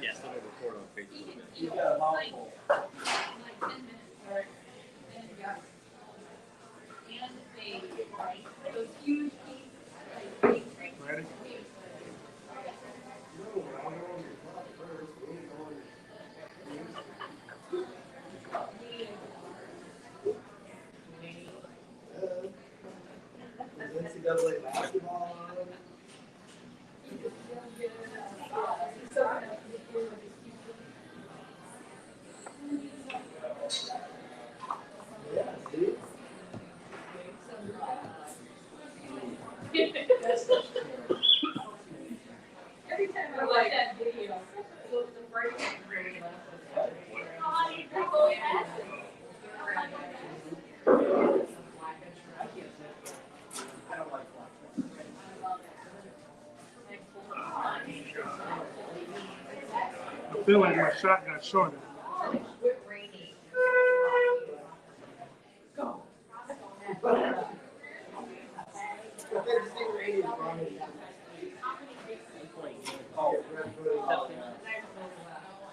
Yes, it'll record on Facebook. Ready? NCAA basketball. Yeah, see? Every time I watch that video, the break. I feel like my shot got shorter.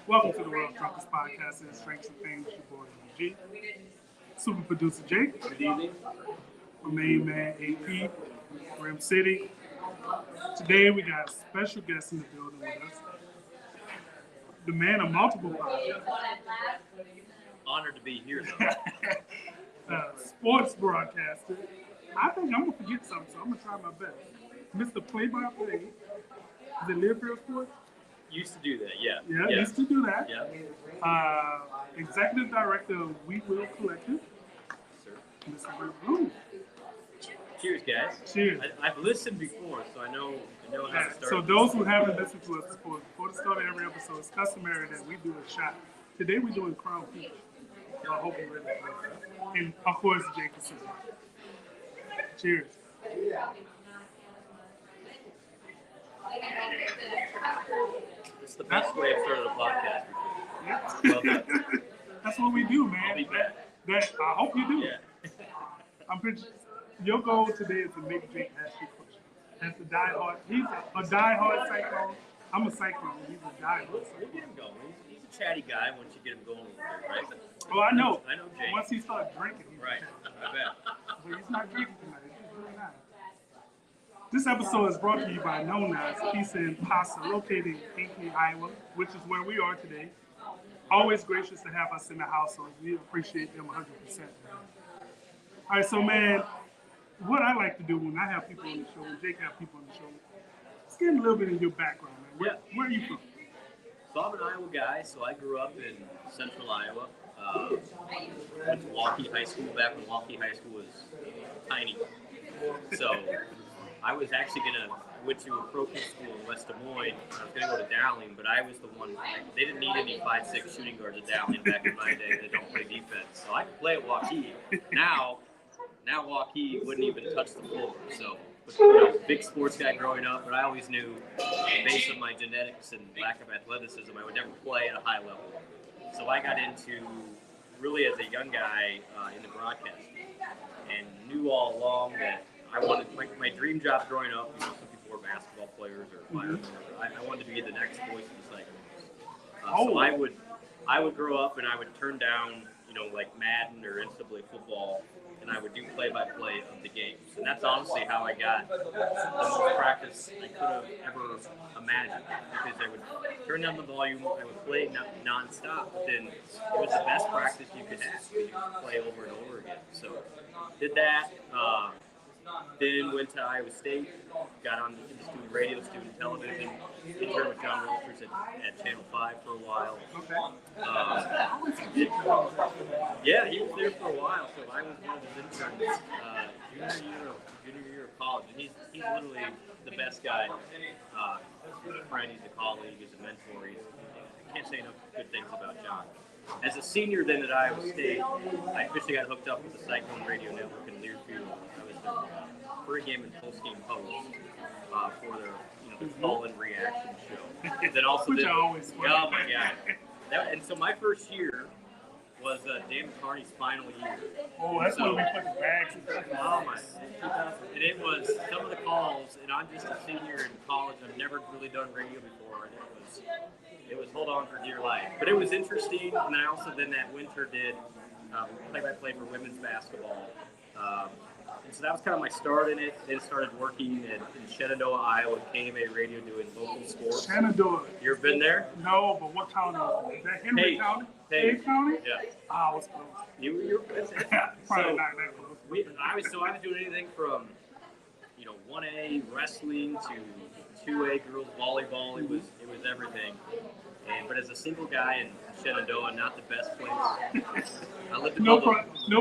Welcome to the World Truckers Podcast and Strengths and Things. Your boy G. Super producer Jake. Good evening. My main man AP. Rim City. Today we got a special guest in the building with us. The man of multiple podcasts. Honored to be here, though. Sports broadcaster. I think I'm gonna forget something, so I'm gonna try my best. Mr. Play-by-Play. Is it Learfield Sports? Used to do that, yeah. Yeah, used to do that. Yeah. Executive Director of We Will Collective, Sir. Mr. Brent Blum. Cheers, guys. Cheers. I've listened before, so I know how to start. So those who haven't listened to us before the start of every episode, it's customary that we do a shot. Today we're doing Crown Peach. I hope you really enjoy it. And of course, Jake is sitting. Cheers. It's the best way of starting a podcast. Yeah. That's what we do, man. I'll be back. I hope you do. Yeah. I'm pretty. Your goal today is to make Jake ask you questions. That's a diehard. He's a diehard Cyclone. I'm a Cyclone. He's a diehard We'll Cyclone. get him going. He's a chatty guy once you get him going a little bit, right? Oh, I know. I know Jake. Once he starts drinking, he's Right. a I bet. But he's not drinking tonight. It's really nice. This episode is brought to you by Known as Pizza and Pasta, located in Hinckley, Iowa, which is where we are today. Always gracious to have us in the household. We appreciate them 100%. All right, so man, what I like to do when I have people on the show, when Jake have people on the show, let's get a little bit of your background, man. Where are you from? So I'm an Iowa guy, so I grew up in central Iowa. Went to Waukee High School back when Waukee High School was tiny. So I was actually went to a pro school in West Des Moines. I was going to go to Dowling, but I was the one. They didn't need any 5'6" shooting guards at Dowling back in my day. They don't play defense. So I could play at Waukee. Now Waukee wouldn't even touch the floor. So, big sports guy growing up, but I always knew, based on my genetics and lack of athleticism, I would never play at a high level. So I got into, really as a young guy, in the broadcasting, and knew all along that I wanted, my dream job growing up, some people were basketball players or firemen, I wanted to be the next voice of the Cyclones. So I would grow up and I would turn down, like Madden or NCAA football, and I would do play-by-play of the games. And that's honestly how I got the most practice I could have ever imagined, because I would turn down the volume, I would play non-stop, but then it was the best practice you could have, because you could play over and over again. So did that. Then went to Iowa State, got on into student radio, student television, interned with John Walters at Channel 5 for a while. Okay. Yeah, he was there for a while, so I was one of his interns junior year of college, and he's literally the best guy. He's a friend, he's a colleague, he's a mentor. I can't say enough good things about John. As a senior then at Iowa State, I officially got hooked up with the Cyclone radio network in Learfield. I was the pre-game and post-game host for their call-in reaction show. And then also Which I always oh my god! And so my first year was Dan McCartney's final year. Oh, that's when we put the bags in. Oh my! And it was some of the calls, and I'm just a senior in college. I've never really done radio before, and on for dear life. But it was interesting, and I also then that winter did play-by-play for women's basketball. And so that was kind of my start in it. Then started working in Shenandoah, Iowa, KMA Radio doing local sports. Shenandoah. You ever been there? No, but what county was it? Is that Henry Hayes. County? Hayes. Hayes County? Yeah. Ah, I was close. It's Probably so not that close. I was doing anything from 1A wrestling to 2A girls volleyball. It was everything. But as a single guy in Shenandoah, not the best place. I lived in No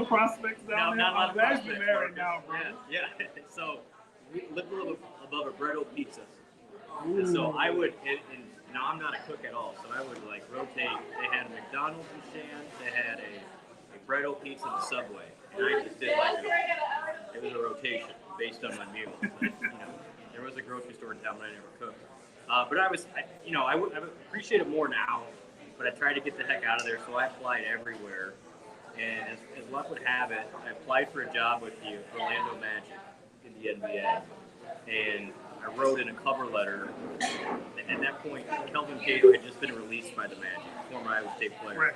prospects down there? not a lot of Glad prospects. you're married now, bro. Yeah. So we lived a little above a Bretto Pizza. And so I would, and now I'm not a cook at all, so I would like rotate. They had a McDonald's in Shan, they had a Bretto Pizza and a Subway. And I just did it was a rotation based on my meals. But, there was a grocery store in town, but I never cooked. But I would appreciate it more now, but I tried to get the heck out of there, so I applied everywhere. And as luck would have it, I applied for a job with the Orlando Magic in the NBA. And I wrote in a cover letter. At that point, Kelvin Cato had just been released by the Magic, former Iowa State player. Right.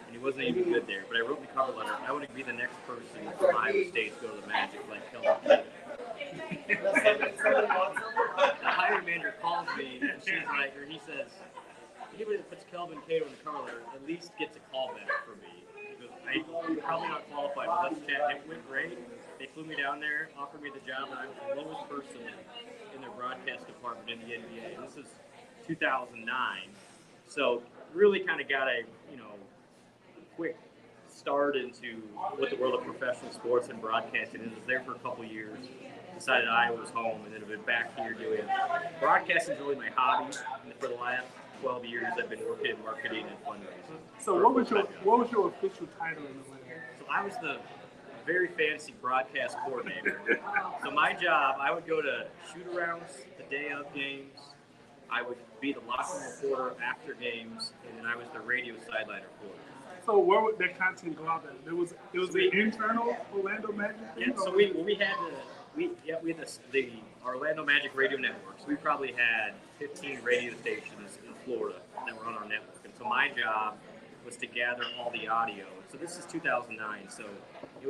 And he wasn't even good there. But I wrote the cover letter. I want to be the next person from Iowa State to go to the Magic like Kelvin Cato. The hiring manager calls me, and she's like, or he says, anybody that puts Kelvin Cato in the cover letter at least gets a call back from me. He goes, I'm probably not qualified, but let's chat. It went great. They flew me down there, offered me the job, and I was the lowest person in their broadcast department in the NBA. And this is 2009. So really kind of got a quick start into what the world of professional sports and broadcasting is. I was there for a couple years. Decided Iowa was home, and then I've been back here doing broadcasting is really my hobby. And for the last 12 years, I've been working in marketing and fundraising. So what was your official title in the league? So I was the very fancy broadcast coordinator. So my job, I would go to shoot-arounds the day of games. I would be the locker room reporter after games, and then I was the radio sideline reporter. So where would that content go out there? It was the internal Orlando Magic thing? Yeah, so we had the Orlando Magic radio network. So we probably had 15 radio stations in Florida that were on our network. And so my job was to gather all the audio. So this is 2009, so it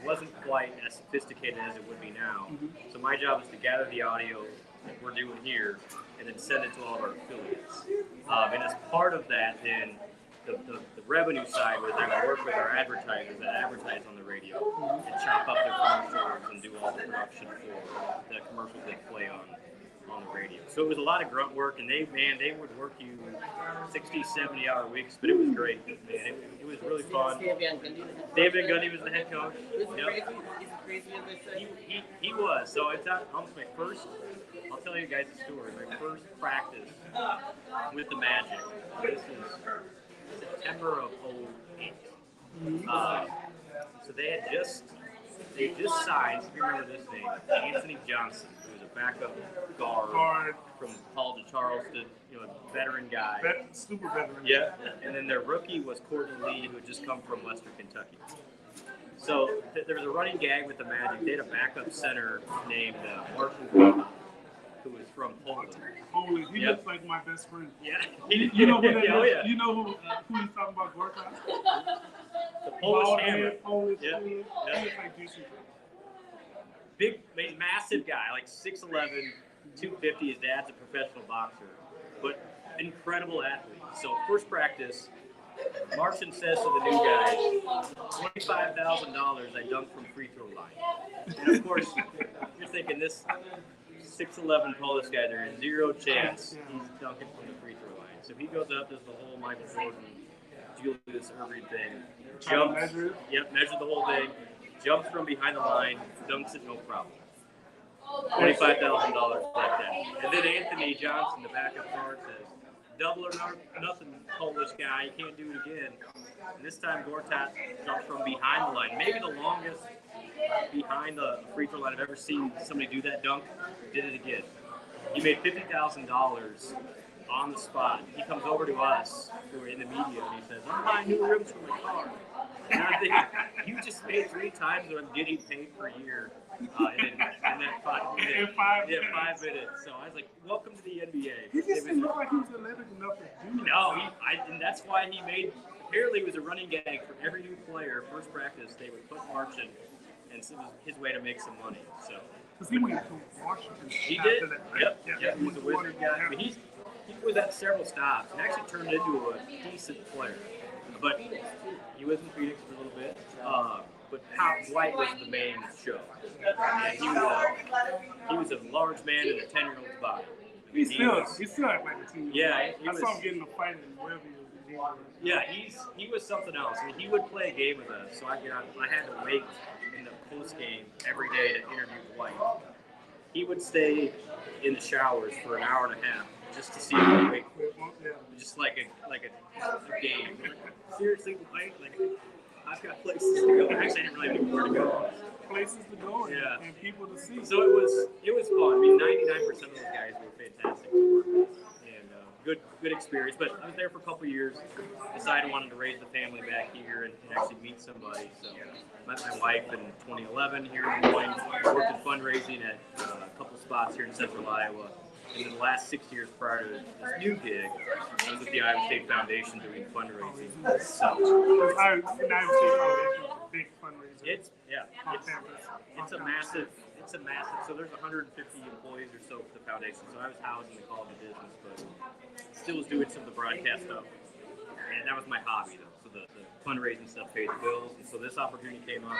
wasn't quite as sophisticated as it would be now. Mm-hmm. So my job was to gather the audio that we're doing here and then send it to all of our affiliates. And as part of that, then the revenue side was I would work with our advertisers that advertise on the radio and chop up their commercials and do all the production for the commercials they play on the radio. So it was a lot of grunt work, and they would work you 60, 70-hour weeks, but it was great. Man, it was really fun. David Gundy was the head coach. He was. So it's almost my first. I'll tell you guys a story. My first practice with the Magic. This is September of 2008. So they just signed, if you remember this name, Anthony Johnson, who was a backup guard from College of Charleston, a veteran guy. Super veteran. Yeah, and then their rookie was Courtney Lee, who had just come from Western Kentucky. So there was a running gag with the Magic. They had a backup center named Martin, who was from Poland. He looks like my best friend. Yeah. You know who that is? Oh, yeah. You know who he's talking about, Gorka? The Polish hammer. Polish. Yeah. He looks like Jason. Big, massive guy, like 6'11", 250. His dad's a professional boxer, but incredible athlete. So first practice, Martian says to the new guys, $25,000 I dunked from free throw line. And of course, you're thinking this 6'11" Polish guy, there is zero chance he's dunking from the free throw line. So he goes up, does the whole Michael Jordan, Julius Erving thing, jumps, measures the whole thing, jumps from behind the line, dunks it no problem. $25,000 like that. And then Anthony Johnson, the backup guard, says, double or nothing, Polish guy, you can't do it again. And this time Gortat jumps from behind the line, maybe the longest behind the free throw line I've ever seen somebody do that dunk. Did it again. He made $50,000 on the spot. He comes over to us, who are in the media, and he says, I'm buying new rims for my car. And I'm thinking, you just made 3 times what I'm getting paid per year in that 5 minutes. In 5 Yeah, minutes. 5 minutes. So I was like, welcome to the NBA. He just didn't look like he was athletic enough to do that. No, and that's why he made. Apparently, it was a running gag for every new player. First practice, they would put March in, and so it was his way to make some money. So Because he went to Washington. he after did. that, right? Yep. He was a Wizard guy. But he was at several stops and actually turned into a decent player. But he was in Phoenix for a little bit. But White was the main show. And he was a large man in a 10-year-old's body. He still act like a team. Yeah, I saw him getting a fight in wherever he was. Yeah, he was something else. I mean, he would play a game with us, so I had to wait in the post game every day to interview White. He would stay in the showers for an hour and a half just to see him wait, just like a game. Like, seriously, White, like I've got places to go. Actually, I didn't really know where to go. Places to go and people to see. So it was fun. I mean, 99% of those guys were fantastic to work with. Good experience, but I was there for a couple of years. Decided I wanted to raise the family back here and actually meet somebody. So met my wife in 2011 here in Des Moines. Worked in fundraising at a couple spots here in Central Iowa. And then the last 6 years prior to this new gig, I was with the Iowa State Foundation doing fundraising. So Iowa State Foundation, big fundraiser. It's a massive. So there's 150 employees or so for the foundation. So I was housed in the College of Business, but still was doing some of the broadcast stuff. And that was my hobby, though. So the fundraising stuff paid the bills. And so this opportunity came up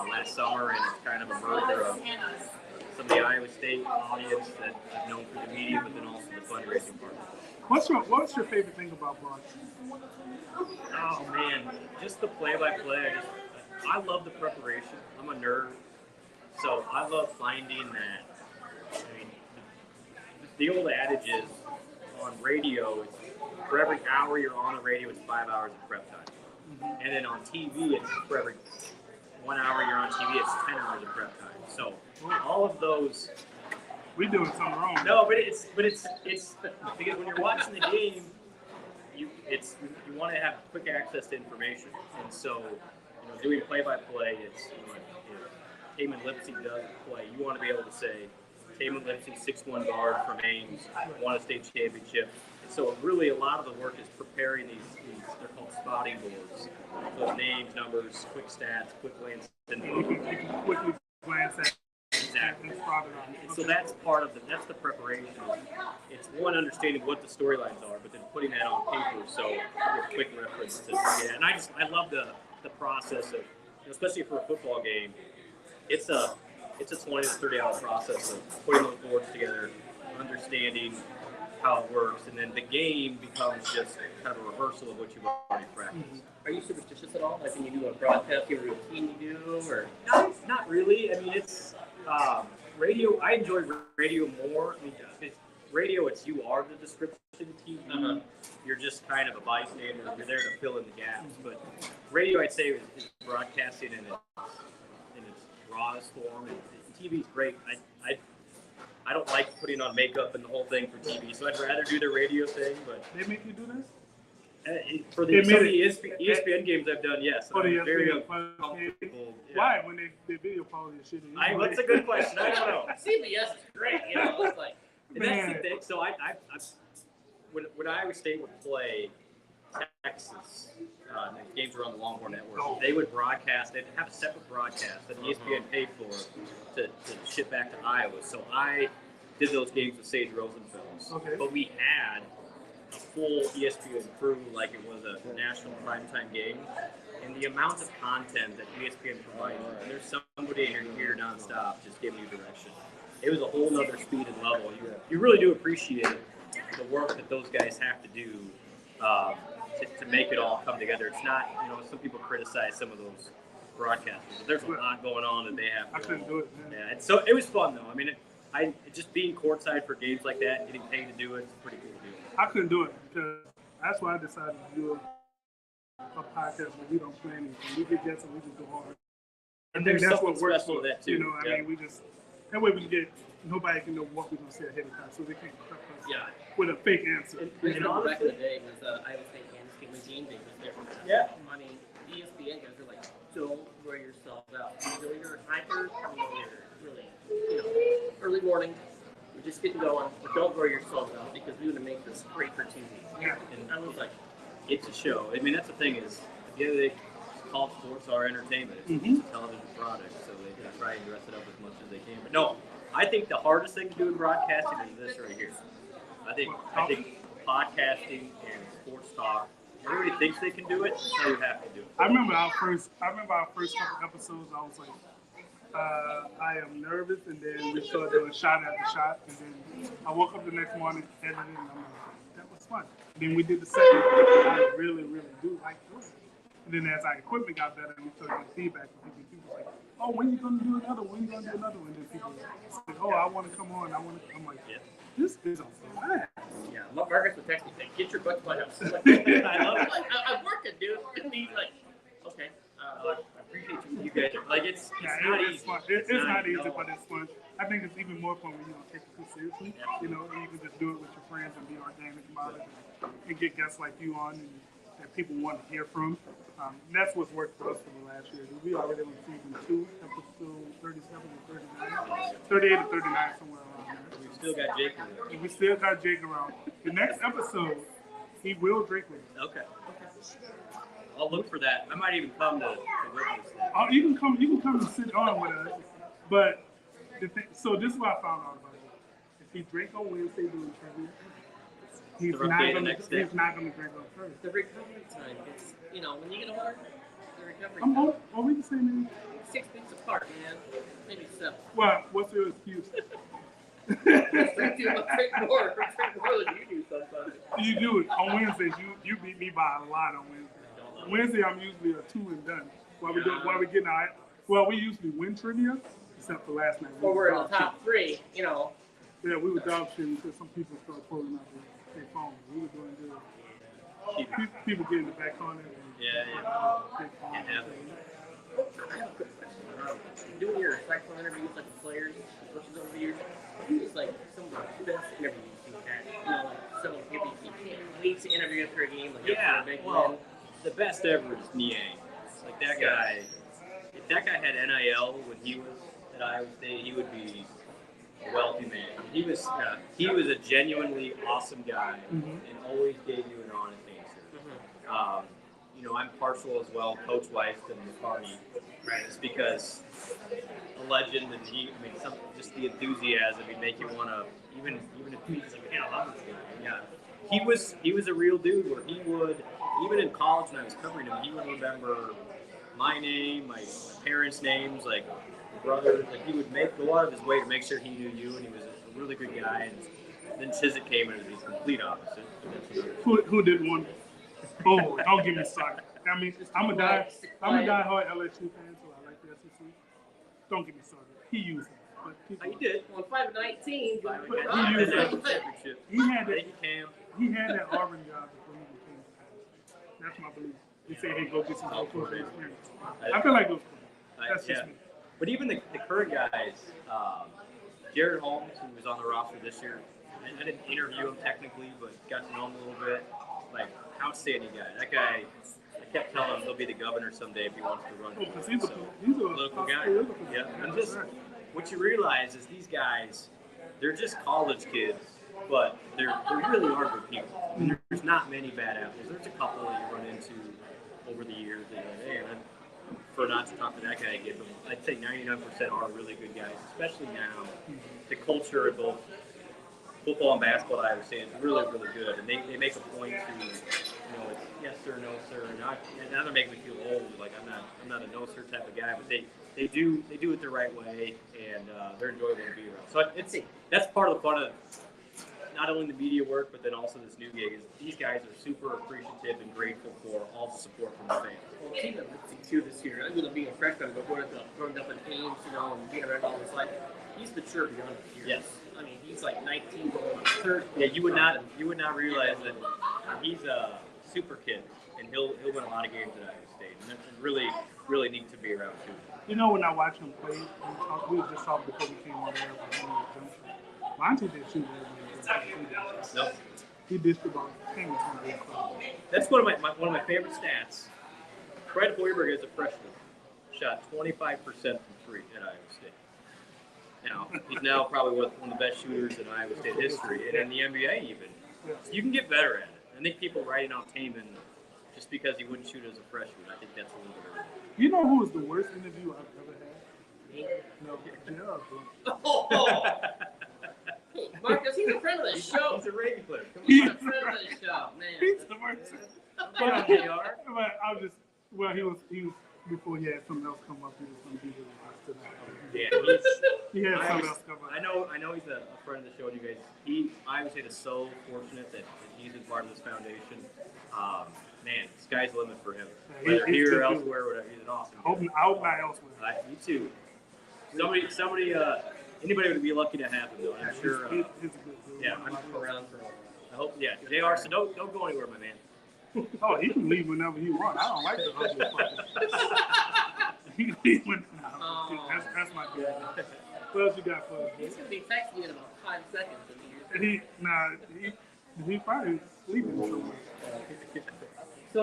last summer, and it's kind of a merger of some of the Iowa State audience that I've known through the media, but then also the fundraising part. What's your favorite thing about broadcasting? Oh man, just the play-by-play. I love the preparation. I'm a nerd. So I love finding that. I mean, the old adage is on radio, it's for every hour you're on the radio, it's 5 hours of prep time. Mm-hmm. And then on TV, it's for every 1 hour you're on TV, it's 10 hours of prep time. So all of those. We're doing something wrong. No, but it's because when you're watching the game, you want to have quick access to information, and so doing play-by-play, it's Taman Lipsy does play. You want to be able to say, Taman Lipsy, 6'1" guard from Ames, won a state championship. And so really a lot of the work is preparing these they're called spotting boards. Those names, numbers, quick stats, quick glance. You can quickly glance at exactly. And so that's part of that's the preparation. It's one, understanding what the storylines are, but then putting that on paper so you have quick reference to it. And I love the process of, especially for a football game, it's a 20 to 30 hour process of putting those boards together, understanding how it works, and then the game becomes just kind of a rehearsal of what you've already practiced. Mm-hmm. Are you superstitious at all? Like when you do a broadcasting routine you do, or? Not really. I mean, it's radio. I enjoy radio more. I mean, radio, it's you are the description. TV, you're just kind of a bystander. You're there to fill in the gaps. But radio, I'd say, is broadcasting in its rawest form. And TV's great. I don't like putting on makeup and the whole thing for TV, so I'd rather do the radio thing. But they make you do this? For some of the ESPN games I've done, yes. For the very uncomfortable. Yeah. Why? When they video call you shit. That's a good question. I don't know. CBS is great. It's like. That's the thing. So when Iowa State would play Texas, the games were on the Longhorn Network, they would broadcast. They'd have a separate broadcast that ESPN paid for to ship back to Iowa. So I did those games with Sage Rosenfels. Okay. But we had a full ESPN crew like it was a national primetime game. And the amount of content that ESPN provided, there's somebody in your ear nonstop just giving you direction. It was a whole nother speed and level. You really do appreciate the work that those guys have to do to make it all come together. It's not, some people criticize some of those broadcasters, but there's a lot going on that they have. I couldn't do it. Man. Yeah, so it was fun though. I mean, just being courtside for games like that, getting paid to do it, it's pretty cool to do. I couldn't do it because that's why I decided to do a podcast where we don't plan anything. We get guests and we just go hard. And there's that's something what works special for to that too. I mean, we just that way we can get nobody can know what we're gonna say ahead of time, so they can't prep us with a fake answer. And honestly, back in the day was Iowa State Kansas game when Gene Big was there. Yeah. I mean, ESPN guys are like don't wear yourself out. You're either hikers or you're really, early morning. We're just getting going, but don't wear yourself out because we want to make this great for TV. Yeah. And I was like, It's a show. I mean, that's the thing is, at the end of the day, college sports are entertainment. It's a television product, so they can try and dress it up as much as they can. But no, I think the hardest thing to do in broadcasting is this right here. I think podcasting and sports talk, everybody thinks they can do it, so you have to do it. I remember our first couple episodes. I was like, I am nervous, and then we started doing shot after shot, and then I woke up the next morning editing, and I'm like, that was fun. Then we did the second one. I really, really do like doing it. And then as our equipment got better, and we started getting feedback from people were like, oh, when you gonna do another one? When you gonna do another one? And then people said, oh, I want to come on. I'm like, this is a blast. yeah, Marcus would text me saying, get your butt to my house. I'm like, I love it. I'm working, dude. And he's like, okay. I appreciate you guys. Like, it's Yeah, not it's easy. fun. It's not easy, no. but it's fun. I think it's even more fun when you don't take it too seriously. You know, and you can just do it with your friends and be organic about it, and get guests like you on and that people want to hear from. And that's what's worked for us for the last year. We already on season 2, episode 37 or 39, 38 or 39, somewhere around there. We've still got Jake. And we still got Jake around. The next episode, he will drink with us. Okay. I'll look for that. I might even come to witness that. Oh, you can come and sit on with us. But so this is what I found out about it. If he drink on Wednesday during trivia, he's The not rough day the gonna next day. drink on Thursday. The recovery time is, when you get older, the recovery I'm time. old. Are we the same age? 6 weeks apart, man. Maybe 7. Well, what's your excuse? Drink more than you do sometimes. You do it on Wednesdays. You beat me by a lot on Wednesday. Wednesday, I'm usually a 2 and done. While we getting our, well, we usually win trivia, except for last night. Or we're in the top 3, Yeah, we were dog shitting until some people started pulling out their phones. We were doing good. People getting the back on it. Yeah. Can't have it. I have a quick question. Doing your Cyclone interviews, like the players, versus over the years, it's like some of the best interviews you've had. Like someone you can't wait to interview after a game, like after a big win. The best ever is Niang. Like that guy. If that guy had NIL when he was at Iowa State, he would be a wealthy man. He was a genuinely awesome guy and always gave you an honest answer. I'm partial as well, Coach Weist and McCartney. Right, it's because a legend, and just the enthusiasm, he'd make you want to even if he's like, man, I love this guy. Yeah, he was a real dude. Where he would, even in college when I was covering him, he would remember my name, my parents' names, like brothers. Like he would go out of his way to make sure he knew you, and he was a really good guy. And then Chiswick came in as the complete opposite. Who didn't want? Oh, don't get me started. I mean, I'm a diehard LSU fan, so I like the SEC. Don't get me started. He used it. But He did. On 5-19, He had that Auburn job before he became the coach. That's my belief. They say, hey, go get some coaching experience. I feel like those. That's just me. But even the current guys, Jared Holmes, who was on the roster this year, I didn't interview him technically, but got to know him a little bit. Like, outstanding guy. That guy, I kept telling him he'll be the governor someday if he wants to run. Because he's a local guy. Yeah, and just what you realize is these guys, they're just college kids, but they really are good people. I mean, there's not many bad apples. There's a couple that you run into over the years that you're like, hey, I prefer not to talk to that guy again, but I'd say 99% are really good guys, especially now. The culture of both football and basketball, I understand, is really, really good. And they make a point to, it's yes sir, no sir. And now they're making me feel old. Like I'm not a no sir type of guy, but they do it the right way, and they're enjoyable to be around. So that's part of the fun of not only the media work, but then also this new gig is these guys are super appreciative and grateful for all the support from the fans. Well, team at too this year. I'm going to be a freshman, but growing up in Thangs, and being around all this life, he's mature beyond his years. Yes. I mean, he's like 19, going on 30. Yeah, you would not realize that he's a super kid, and he'll win a lot of games at Iowa State, and that's really, really neat to be around too. When I watch him play, we were just talking before we came on there about Monty did shoot Nope. He dished about 10 That's one of my favorite stats. Fred Hoiberg as a freshman shot 25% from three at Iowa State. Now, he's now probably one of the best shooters in Iowa State history, and in the NBA even. So you can get better at it. I think people writing out Taman just because he wouldn't shoot as a freshman, I think that's a little bit early. You know who was the worst interview I've ever had? No, yeah. Oh. Hey, Marcus, he's a friend of the show. He's a regular. Come He's on. a friend of the show, man. He's the worst. Come on, JR. But I'll just, well, he was before he had something else come up, he was going to be with us tonight. Yeah, He had something else come up. I know he's a friend of the show, and you guys. I would say is so fortunate that he's been part of this foundation. Man, sky's the limit for him. Whether here or elsewhere, whatever, he's an awesome guy. I hope not elsewhere. Me too. Somebody, anybody would be lucky to have him, though. I'm sure. He's a good dude. Yeah, I'm around for. I hope. Yeah, JR. So don't go anywhere, my man. Oh, he can leave whenever he wants. I don't like the ugly fucker. He can leave whenever. That's my guy. What else you got for us? He's going to be texting you in about 5 seconds. He probably sleeping somewhere. So,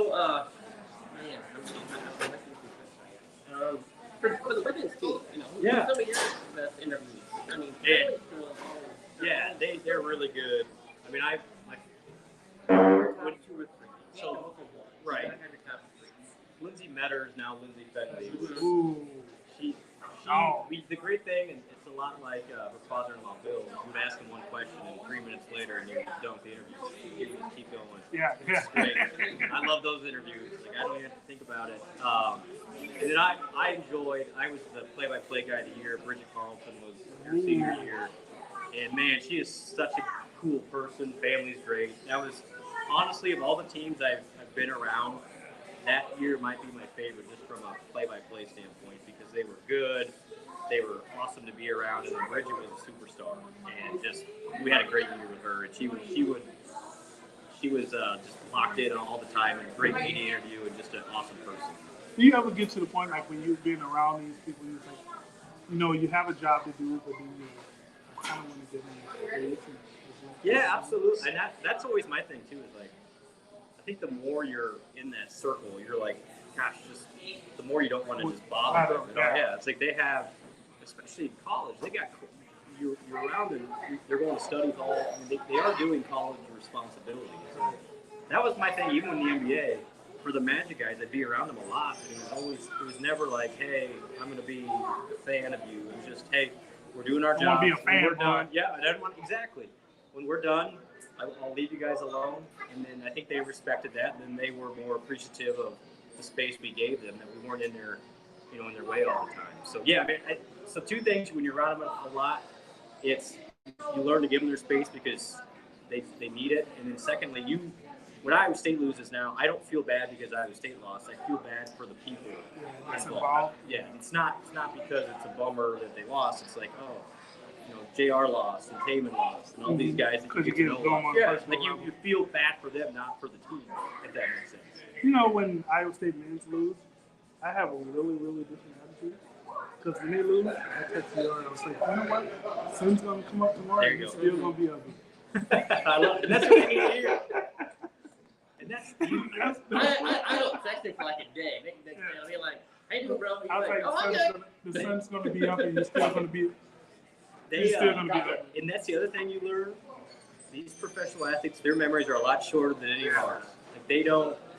for the women's team, Yeah. some of your best interviews. I mean, Yeah, they're really good. I mean, I went 2 or 3. So right. Lindsay Metters, now Lindsay Fenley. Ooh. The great thing, and it's a lot like her father-in-law Bill. You would ask him one question, and 3 minutes later, and you would dunk the interview. You would keep going. Yeah. It's great. I love those interviews. Like I don't even have to think about it. And then I enjoyed. I was the play-by-play guy of the year. Bridget Carlton was her senior year, and man, she is such a cool person. Family's great. That was honestly of all the teams I've been around. That year might be my favorite, just from a play-by-play standpoint, because they were good, they were awesome to be around, and then Bridget was a superstar, and just we had a great year with her, and she was just locked in all the time, and a great media interview, and just an awesome person. Do you ever get to the point like when you've been around these people, you're like, you have a job to do, but then I kind of want to get in the space. Yeah, absolutely, and that's always my thing too. Is like, I think the more you're in that circle, you're like, gosh, just the more you don't want to just bother them. Yeah, it's like they have, especially in college, they got you're around and they're going to study hall. I mean, they are doing college responsibilities. That was my thing, even in the NBA. For the Magic guys, I'd be around them a lot, and it was never like, hey, I'm going to be a fan of you. It was just, hey, we're doing our job. Be a fan, we're done. Yeah, I didn't want exactly. When we're done, I'll leave you guys alone. And then I think they respected that, and then they were more appreciative of the space we gave them, that we weren't in their, in their way all the time. So yeah, I mean, so 2 things when you're around them a lot, it's you learn to give them their space because they need it, and then secondly, when Iowa State loses now, I don't feel bad because Iowa State lost. I feel bad for the people involved. Yeah, it's not because it's a bummer that they lost. It's like, oh, JR lost and Taman lost and all these guys that you get to know. Yeah, like you feel bad for them, not for the team, if that makes sense. When Iowa State men's lose, I have a really, really different attitude. Because when they lose, I text JR and I was like, you know what? Sun's going to come up tomorrow and it's still going to be ugly. I love it. And that's what we need to hear. And that's I don't text it for like a day. I'll be like, hey, you doing, bro? I was like, the sun's going to be up and you're still going to be and that's the other thing you learn. These professional athletes, their memories are a lot shorter than any of ours. Like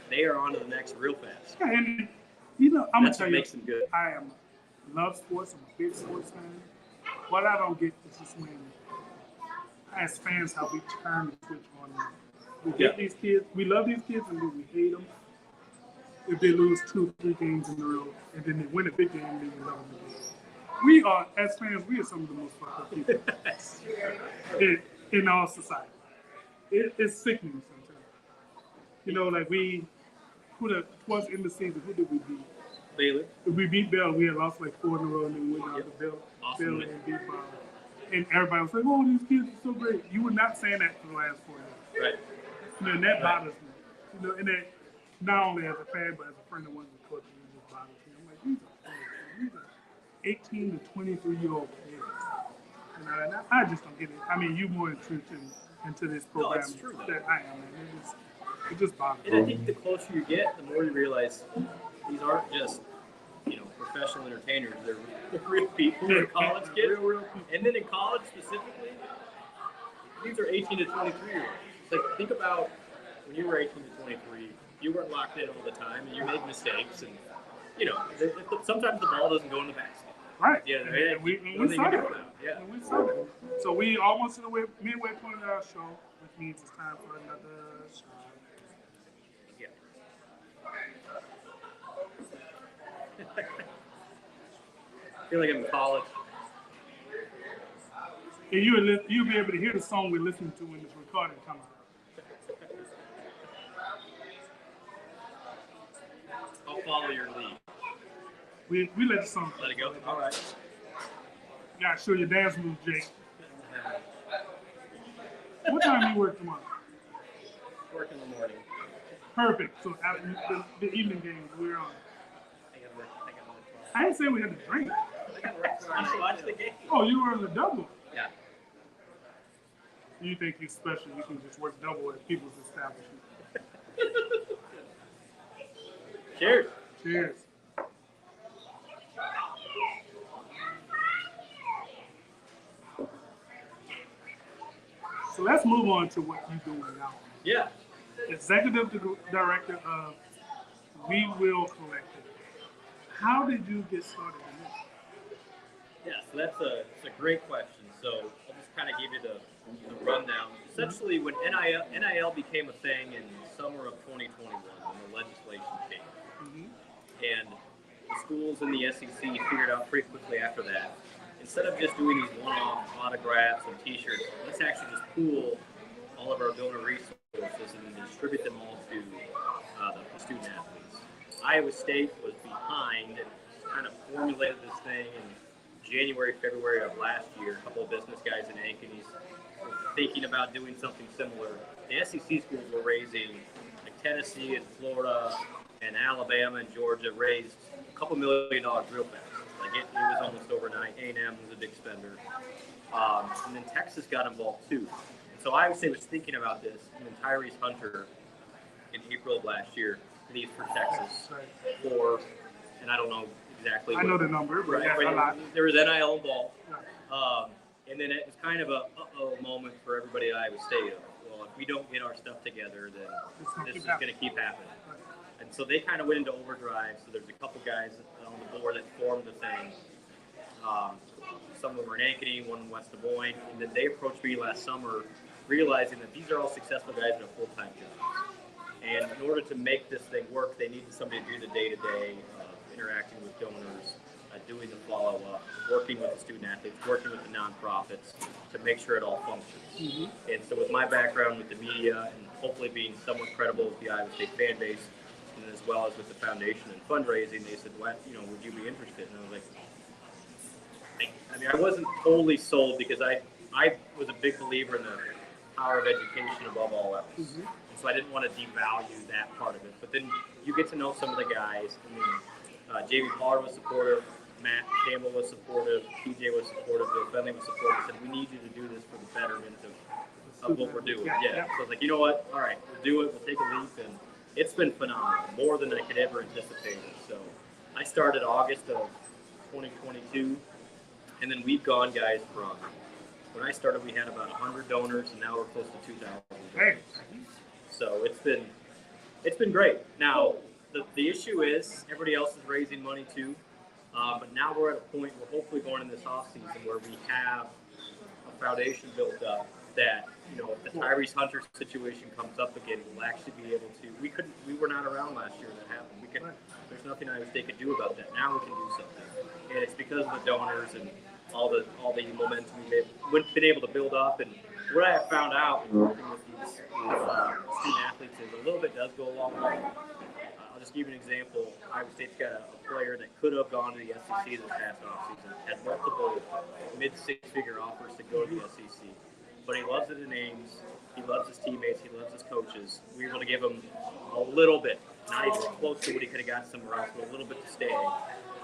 they are on to the next real fast. Yeah, and I'm gonna tell you, makes them good. I love sports. I'm a big sports fan. What I don't get is just when, as fans, how we turn the switch on them. We get these kids. We love these kids, and then we hate them if they lose 2 or 3 games in a row, and then they win a big game, and then we love them again. We are, as fans, we are some of the most fucked up people in our society. It's sickening sometimes. Like towards the end of the season, who did we beat? Baylor. If we beat Bell, we had lost like 4 in a row, and then we went out to Bell and beat Bell. And everybody was like, "Oh, these kids are so great." You were not saying that for the last 4 years. Right. And that bothers me. And that not only as a fan, but as a friend of one of the coaches, it just bothers me. I'm like, these are 18 to 23-year-old kids. And I just don't get it. I mean, you more entrenched into this program than I am. And it just bothers me. And I think the closer you get, the more you realize these aren't just, professional entertainers. They're real people. They're college kids. Real people. And then in college specifically, these are 18 to 23-year-olds. Like, think about when you were 18 to 23, you weren't locked in all the time, and you made mistakes, and sometimes the ball doesn't go in the basket. Right. Yeah, and we saw that. Yeah. And we saw that. So we almost to the midway point of our show, which means it's time for another show. Yeah. I feel like I'm in college. And you'll be able to hear the song we're listening to when this recording comes out. I'll follow your lead. We let the song Let it go. All right. You gotta show your dance moves, Jake. What time you work tomorrow? Work in the morning. Perfect. So after the evening games, we're on. I got work. I didn't say we had to drink. I got work. I watch the game. Oh, you were on the double. Yeah. You think you're special? You can just work double at people's establishment. Cheers. Cheers. So let's move on to what you're doing now. Yeah. Executive Director of We Will Collective. How did you get started in this? Yeah, so that's a great question. So I'll just kind of give you the rundown. Essentially, when NIL became a thing in summer of 2021, when the legislation came, and the schools in the SEC figured out pretty quickly after that, instead of just doing these one-off autographs and T-shirts, let's actually just pool all of our donor resources and then distribute them all to the student athletes. Iowa State was behind and kind of formulated this thing in January, February of last year. A couple of business guys in Ankeny were thinking about doing something similar. The SEC schools were raising, like Tennessee and Florida and Alabama and Georgia raised a couple $1 million real fast. Like it was almost overnight. A&M was a big spender. And then Texas got involved too. And so Iowa State was thinking about this. And then Tyrese Hunter in April of last year leaves for Texas for, and I don't know exactly. I know the number, but right, yeah, a lot. there was NIL involved. And then it was kind of a moment for everybody at Iowa State. Well, if we don't get our stuff together, then this is going to keep happening. And so they kind of went into overdrive. So there's a couple guys on the board that formed the thing. Some of them were in Ankeny, one in West Des Moines. And then they approached me last summer, realizing that these are all successful guys in a full-time job. And in order to make this thing work, they needed somebody to do the day-to-day, interacting with donors, doing the follow-up, working with the student athletes, working with the nonprofits to make sure it all functions. And so with my background with the media and hopefully being somewhat credible with the Iowa State fan base, and as well as with the foundation and fundraising, they said, "What, would you be interested?" And I was like, I wasn't totally sold because I was a big believer in the power of education above all else. And so I didn't want to devalue that part of it. But then you get to know some of the guys. I mean, J.B. Pollard was supportive, Matt Campbell was supportive, TJ was supportive, Bill Bentley was supportive. Said, we need you to do this for the betterment of what we're doing. Yeah. So I was like, you know what? All right, we'll do it. We'll take a leap. And it's been phenomenal, more than I could ever anticipate. So I started August of 2022, and then we've gone, guys, from when I started, we had about 100 donors, and now we're close to 2,000 donors. So it's been great. Now, the issue is everybody else is raising money too, but now we're at a point we're hopefully going in this off season where we have a foundation built up that, if the Tyrese Hunter situation comes up again, we'll actually be able to. We were not around last year when that happened. There's nothing Iowa State could do about that. Now we can do something, and it's because of the donors and all the momentum we've been able to build up. And what I have found out in working with these student athletes is a little bit does go a long way. I'll just give you an example. Iowa State's got a player that could have gone to the SEC this past offseason, had multiple mid-six-figure offers to go to the SEC. But he loves it in Ames. He loves his teammates. He loves his coaches. We were able to give him a little bit, not even close to what he could have got somewhere else, but a little bit to stay.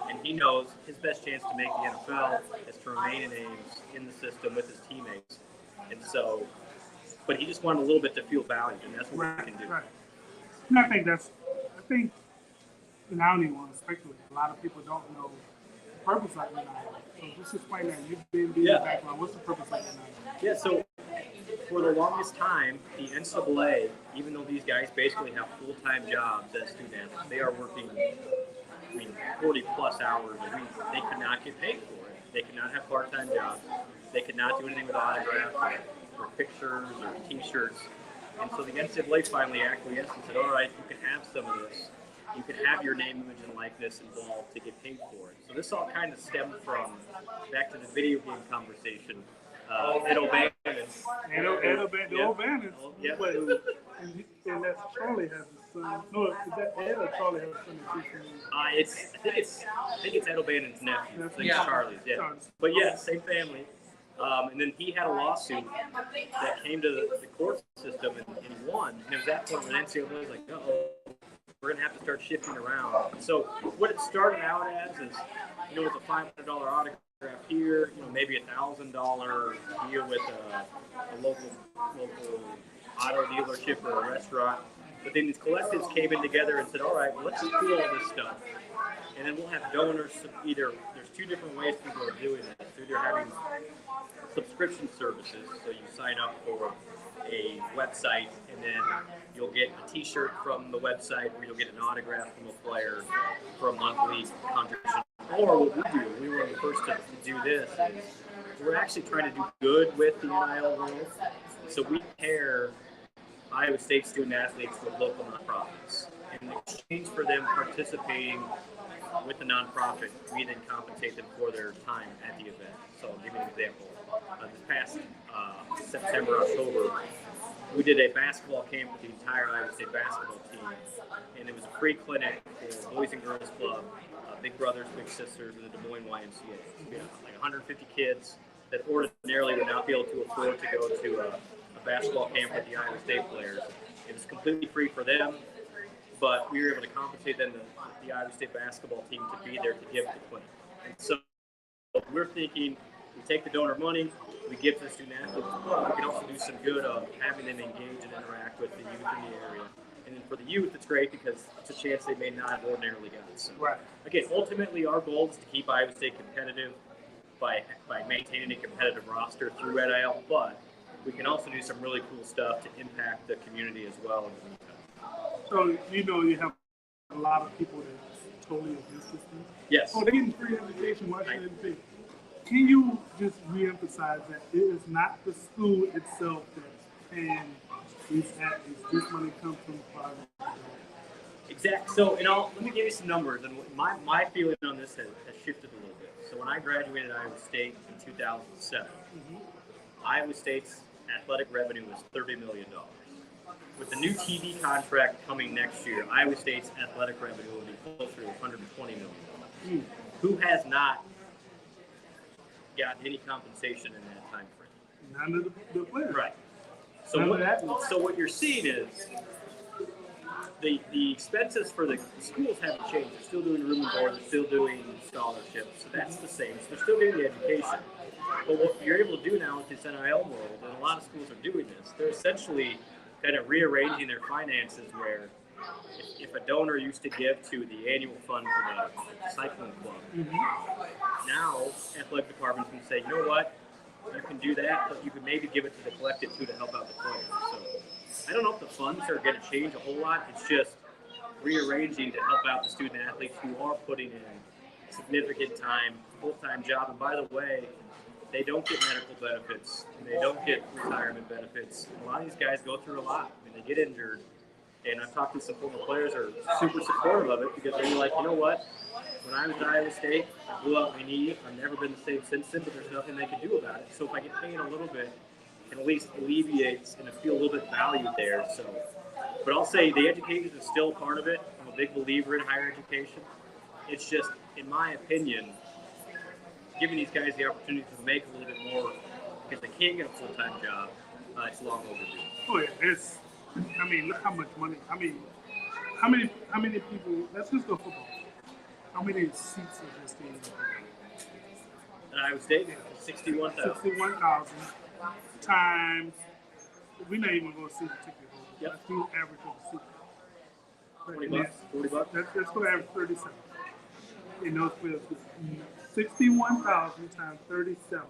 And he knows his best chance to make the NFL is to remain in Ames, in the system with his teammates. And so, but he just wanted a little bit to feel valued, and that's what we can do. Right. And I think and I don't even want to speculate. A lot of people don't know the purpose of NIL. So just explain that. You've been in the background. What's the purpose of NIL? Yeah, so for the longest time, the NCAA, even though these guys basically have full-time jobs as student athletes, they are working, 40 plus hours a week. They could not get paid for it. They could not have part-time jobs. They could not do anything with autographs or pictures or T-shirts. And so the NCAA finally acquiesced and said, all right, you can have some of this. You can have your name, image, and likeness involved to get paid for it. So this all kind of stemmed from, back to the video game conversation, Ed O'Bannon. Ed O'Bannon. Yeah. And that's Charlie has a son. No, is that Ed or Charlie has a son that teaches? I think it's Ed O'Bannon's nephew. I think Yeah. it's Charlie's. Yeah. Charlie's. But yeah, same family. And then he had a lawsuit that came to the court system and he won. And it was that point when NCAA was like, uh-oh, we're going to have to start shifting around. So what it started out as is, it's a $500 autograph here, maybe $1,000 deal with a local auto dealership or a restaurant. But then these collectives came in together and said, all right, well, let's just do all this stuff. And then we'll have donors. There's two different ways people are doing it. So either having subscription services, so you sign up for a website and then you'll get a T-shirt from the website or you'll get an autograph from a player for a monthly contribution. Or what we were the first to do this, is we're actually trying to do good with the NIL world. So we pair Iowa State student athletes with local nonprofits. In exchange for them participating with the nonprofit, we then compensate them for their time at the event. So I'll give you an example. This past September, October, we did a basketball camp with the entire Iowa State basketball team, and it was a free clinic for Boys and Girls Club, Big Brothers, Big Sisters, and the Des Moines YMCA. We had like 150 kids that ordinarily would not be able to afford to go to a basketball camp with the Iowa State players. It was completely free for them, but we were able to compensate them, the Iowa State basketball team, to be there to give the clinic. And so we're thinking, we take the donor money, we give to the student athletes, but we can also do some good of having them engage and interact with the youth in the area. And then for the youth, it's great because it's a chance they may not have ordinarily gotten. So, Right. Again, ultimately, our goal is to keep Iowa State competitive by maintaining a competitive roster through NIL, but we can also do some really cool stuff to impact the community as well. So, you have a lot of people that totally against this thing. Yes. Oh, they're getting free education. Why should they pay? Can you just reemphasize that it is not the school itself that's paying these athletes? This money comes from private. Exactly. So, let me give you some numbers. And my feeling on this has shifted a little bit. So when I graduated Iowa State in 2007, Iowa State's athletic revenue was $30 million. With the new TV contract coming next year, Iowa State's athletic revenue will be closer to $120 million. Who has not got any compensation in that time frame? None of the players. Right. So what you're seeing is the expenses for the schools haven't changed. They're still doing room and board. They're still doing scholarships. So that's the same. So they're still getting the education. But what you're able to do now with this NIL world, and a lot of schools are doing this, they're essentially kind of rearranging their finances where if a donor used to give to the annual fund for the Cyclone Club, now athletic departments can say, you know what, you can do that, but you can maybe give it to the collective too to help out the players. So I don't know if the funds are going to change a whole lot. It's just rearranging to help out the student athletes who are putting in significant time, full-time job. And by the way, they don't get medical benefits, and they don't get retirement benefits. A lot of these guys go through a lot. I mean, they get injured. And I've talked to some former players who are super supportive of it because they're like, you know what? When I was at Iowa State, I blew out my knee. I've never been the same since then, but there's nothing they can do about it. So if I get paid a little bit, it at least alleviates and I feel a little bit valued there. So, but I'll say the education is still a part of it. I'm a big believer in higher education. It's just, in my opinion, giving these guys the opportunity to make a little bit more because they can't get a full-time job. It's long overdue. Oh yeah, look how much money. How many people? Let's just go football. How many seats are this game? At Iowa State, 61,000. 61,000 times. We're not even going to see the ticket holder. Yep. That's the average of the seat. $40. That's going to average 37 in those players. 61,000 times 37.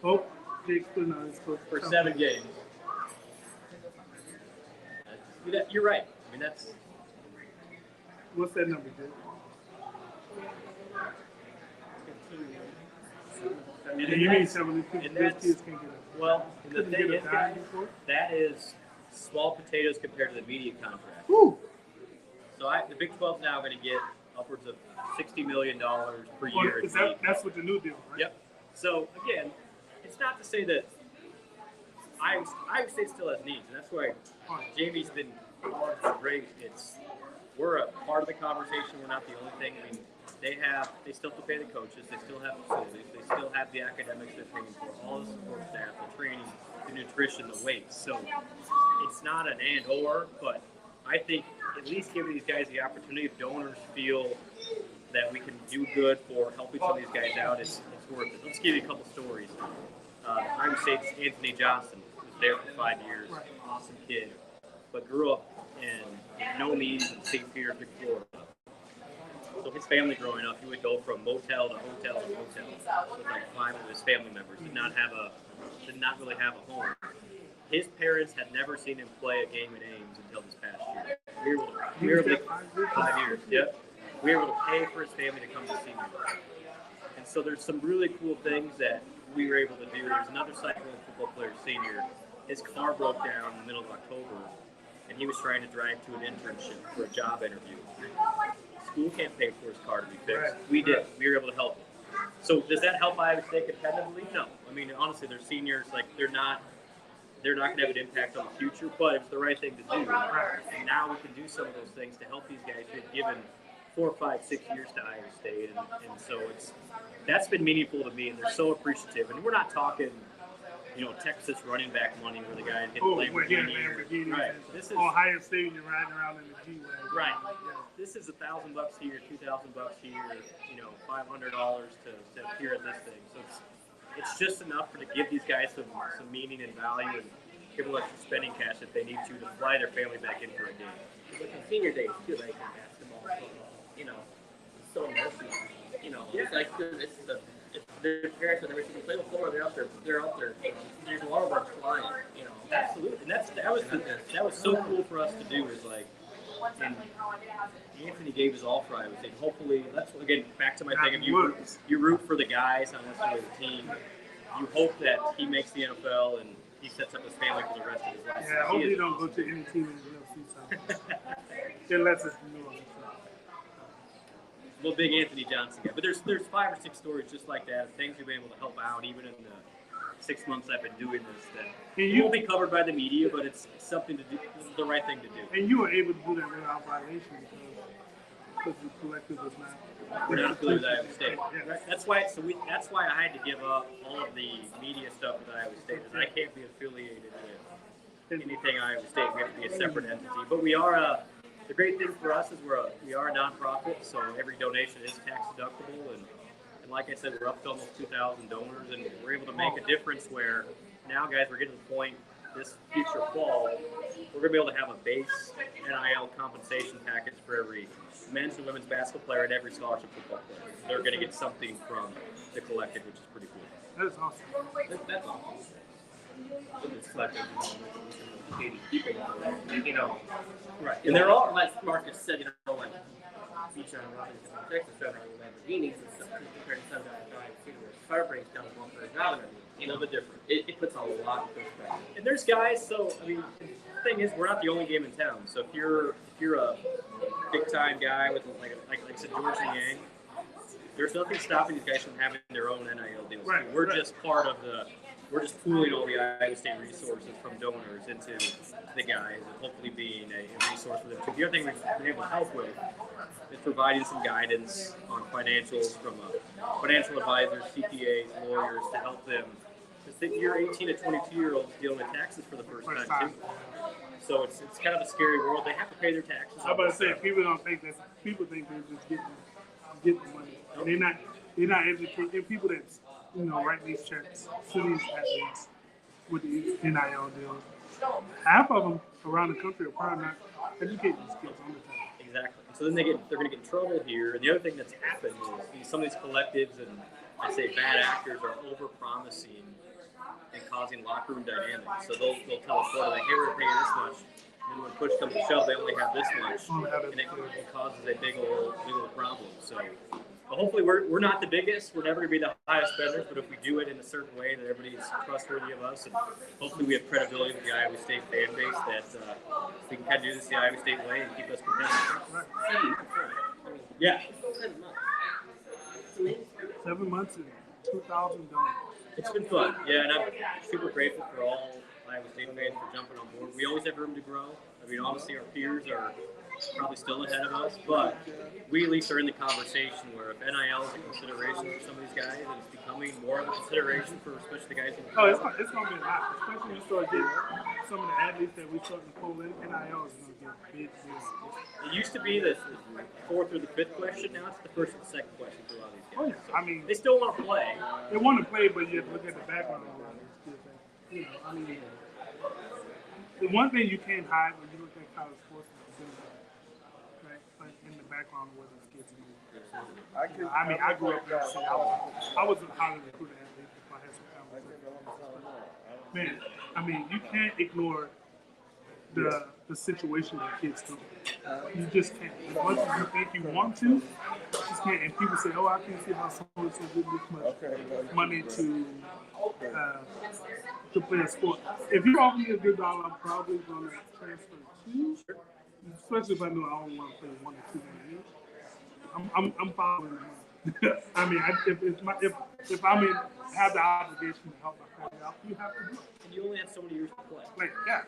Oh, Jake's putting on his coach. For 7 games. You're right. I mean, that's. What's that number, Jake? And You mean 72? and Those that's- kids can't get it. Well, and the Couldn't thing get is, a dime guys, before? that is small potatoes compared to the media contract. Woo! So the Big 12 is now going to get upwards of $60 million per Well, year. is that's what the new deal, right? Yep. So again, it's not to say that Iowa State still has needs, and that's why Jamie's been great. We're a part of the conversation. We're not the only thing. I mean, they still have to pay the coaches. They still have facilities. They still have the academics they're paying for, all the support staff, the training, the nutrition, the weights. So it's not an and or, but I think at least giving these guys the opportunity, if donors feel that we can do good for helping some of these guys out, it's worth it. Let's give you a couple stories. Iowa State's Anthony Johnson was there for 5 years, awesome kid, but grew up in no means in St. Petersburg, Florida. So his family growing up, he would go from motel to hotel to motel with like 5 of his family members. Did not really have a home. His parents had never seen him play a game at Ames until this past year. We were able to 5 years. Yep. We were able to pay for his family to come to see him. And so there's some really cool things that we were able to do. There's another Cyclone football player, senior. His car broke down in the middle of October, and he was trying to drive to an internship for a job interview. School can't pay for his car to be fixed. We did. We were able to help him. So does that help Iowa State competitively? No. I mean, honestly, they're seniors. Like they're not going to have an impact on the future, but it's the right thing to do. And now we can do some of those things to help these guys who've given 4, 5, 6 years to Iowa State, and so that's been meaningful to me, and they're so appreciative. And we're not talking, Texas running back money where the guy didn't play Lamborghini. Right. This is Ohio State, you're riding around in the G-Wagon. right. This is $1,000 here, $2,000 here, $500 to appear at this thing. So it's just enough to give these guys some meaning and value, and give them extra spending cash if they need to fly their family back in for a game. Like in senior days too, like in basketball, it's so emotional. It's like it's their parents have never seen them play before. They're out there. There's a lot of them flying. Absolutely, and that was so cool for us to do. Is like, and Anthony gave his all for Iowa State. Hopefully, that's again back to my thing of you root for the guys on this way the team. You hope that he makes the NFL and he sets up his family for the rest of his life. Yeah, I hope he don't go to any team in the UFC side. Unless it's New Orleans. I'm a big Anthony Johnson guy, but there's 5 or 6 stories just like that, things we've been able to help out even in the 6 months I've been doing this. That won't be covered by the media, but it's something to do. It's the right thing to do. And you were able to do that without violation because the collective was not. We're not affiliated with Iowa State. Yeah. Right? That's why I had to give up all of the media stuff with Iowa State. Because I can't be affiliated with anything Iowa State. We have to be a separate entity. But we are the great thing for us is we are a nonprofit, so every donation is tax deductible, and like I said, we're up to almost 2,000 donors, and we're able to make a difference where now, guys, we're getting to the point this future fall, we're going to be able to have a base NIL compensation package for every men's and women's basketball player and every scholarship football player. They're going to get something from the collective, which is pretty cool. That is awesome. That's awesome. It's collective, people, right? And they're all, like Marcus said, like Beach on Robinson, Texas, driving around Lamborghinis and stuff compared to some guys driving car breaks down the one for a job and everything. A little bit different. It puts a lot of perspective. And there's guys, so I mean, the thing is, we're not the only game in town. So if you're a big time guy with like I said, George and Yang, there's nothing stopping these guys from having their own NIL deals. Right, we're just part of we're just pooling all the Iowa State resources from donors into the guys, and hopefully being a resource for them too. The other thing we've been able to help with is providing some guidance on financials from financial advisors, CPAs, lawyers to help them. Because you're 18 to 22-year-olds dealing with taxes for the first time too. So it's kind of a scary world. They have to pay their taxes. I'm about to say people think they're just getting the money. And they're not educating people that write these checks to these athletes with the NIL deals. Half of them around the country are probably not educating these kids on the time. exactly. So then they're going to get in trouble here. And the other thing that's happened is some of these collectives and I say bad actors are over promising and causing locker room dynamics. So they'll tell a player like, hey, we're paying this much. And then when push comes to shove, they only have this much, and it causes a big old problem. So but hopefully we're not the biggest. We're never going to be the highest spenders, but if we do it in a certain way that everybody's trustworthy of us, and hopefully we have credibility with the Iowa State fan base that we can kind of do this the Iowa State way and keep us competitive. Yeah. 7 months and $2,000. It's been fun. Yeah, and I'm super grateful for all Iowa State fans for jumping on board. We always have room to grow. I mean, obviously our peers are probably still ahead of us, but we at least are in the conversation where if NIL is a consideration for some of these guys, and it's becoming more of a consideration for especially the guys in the it's going to be a lot, especially when you start getting some of the athletes that we start to pull in. NIL is going to get big. It used to be the fourth or the fifth question. Now it's the first and second question for a lot of these guys. Oh, yeah. So I mean, they still want to play. They want to play, but you have to look at the background of a lot of these kids. You know, I mean, the one thing you can't hide when you look at college sports is the business, right? Like in the background of what these kids are doing. I mean, I grew up in the city. I was a highly recruited athlete before I had some conversations. Man, I mean, you can't ignore the situation that kids do. You just can't. As much as you think you want to, you just can't. And people say, "Oh, I can't see how someone so good this much money to play a sport." If you offer me a good dollar, I'm probably going to transfer to. Especially if I know I only want to play 1 or 2 games. I'm following the money. I mean, if I'm in, have the obligation to help my family out, you have to do it. And you only have so many years to play. Like, yeah.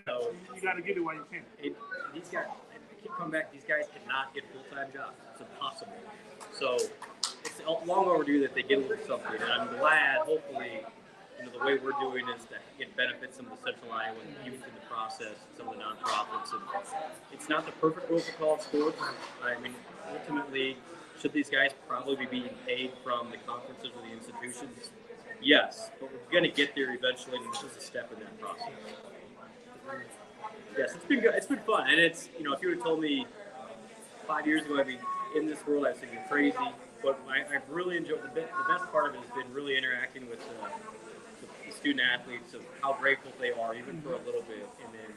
So you got to get it while you can. These guys, I keep coming back. These guys cannot get full-time jobs. It's impossible. So it's long overdue that they get a little something. And I'm glad, hopefully, the way we're doing is to get benefits some of the Central Iowa youth in the process, some of the nonprofits. And it's not the perfect protocol of sports. I mean, ultimately, should these guys probably be being paid from the conferences or the institutions? Yes, but we're going to get there eventually, and this is a step in that process. Yes, it's been good. It's been fun, and it's if you would have told me 5 years ago I'd be in this world, I'd say you're crazy. But I've really enjoyed the best part of it has been really interacting with the student athletes of how grateful they are, even for a little bit. And then,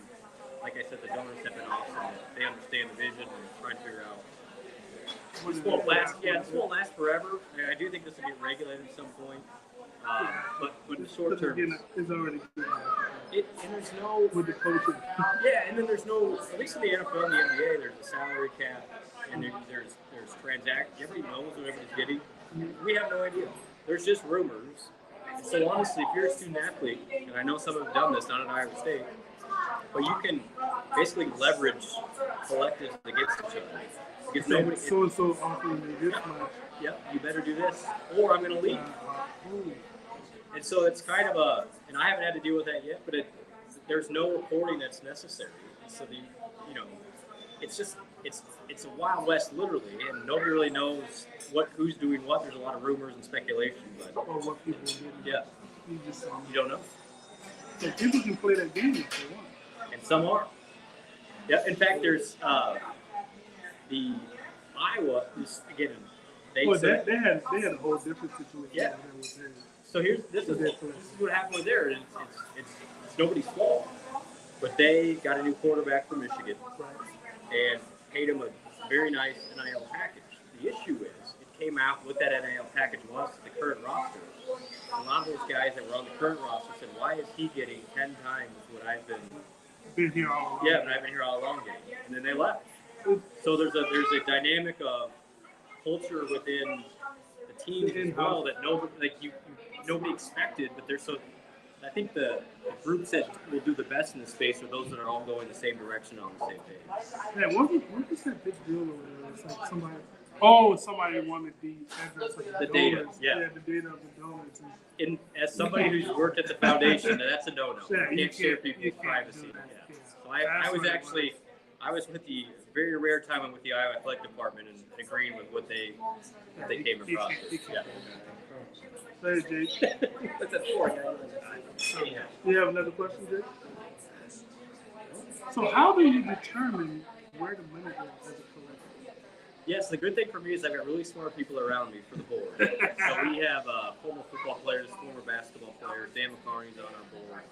like I said, the donors have been awesome. They understand the vision and trying to figure out. This won't last. Yeah, this won't last forever. I do think this will get regulated at some point. But in the short term, it's already good. And there's no with the coaching. Yeah, and then there's no, at least in the NFL and the NBA, there's a salary cap, and there's transactions. Everybody knows what everybody's getting. We have no idea. There's just rumors. So honestly, if you're a student athlete, and I know some have done this, not at Iowa State, but you can basically leverage collectives against each other. Because nobody. So and so offering me this much. Yep, you better do this, or I'm going to leave. And so it's kind of and I haven't had to deal with that yet, but there's no reporting that's necessary. So it's a Wild West literally, and nobody really knows who's doing what. There's a lot of rumors and speculation, but or what people are doing. Yeah, you don't know. So people can play that game if they want, and some are. Yeah, in fact, there's the Iowa is again. They had a whole different situation. Yeah. So this is what happened with there. It's nobody's fault, but they got a new quarterback from Michigan and paid him a very nice NIL package. The issue is it came out what that NIL package was to the current roster. A lot of those guys that were on the current roster said, "Why is he getting 10 times what I've been here all along?" Yeah, but I've been here all along, and then they left. So there's a dynamic of culture within the team as well that nobody expected, but they're so. I think the group that will do the best in this space are those that are all going the same direction on the same page. Yeah, what was that big deal over there? It's like somebody wanted the address of the data. donors. Yeah, the data of the donors. As somebody who's worked at the foundation, that's a no-no. Yeah, you can't share people's privacy. Yeah. So I was with the very rare time I'm with the Iowa Athletic Department and agreeing with what they came across. Yeah. Hey, Jake. That's a 4 You have another question, Jake? So how do you determine where the money goes as a collector. Yes, the good thing for me is I've got really smart people around me for the board. So we have former football players, former basketball players. Dan McCarney's on our board.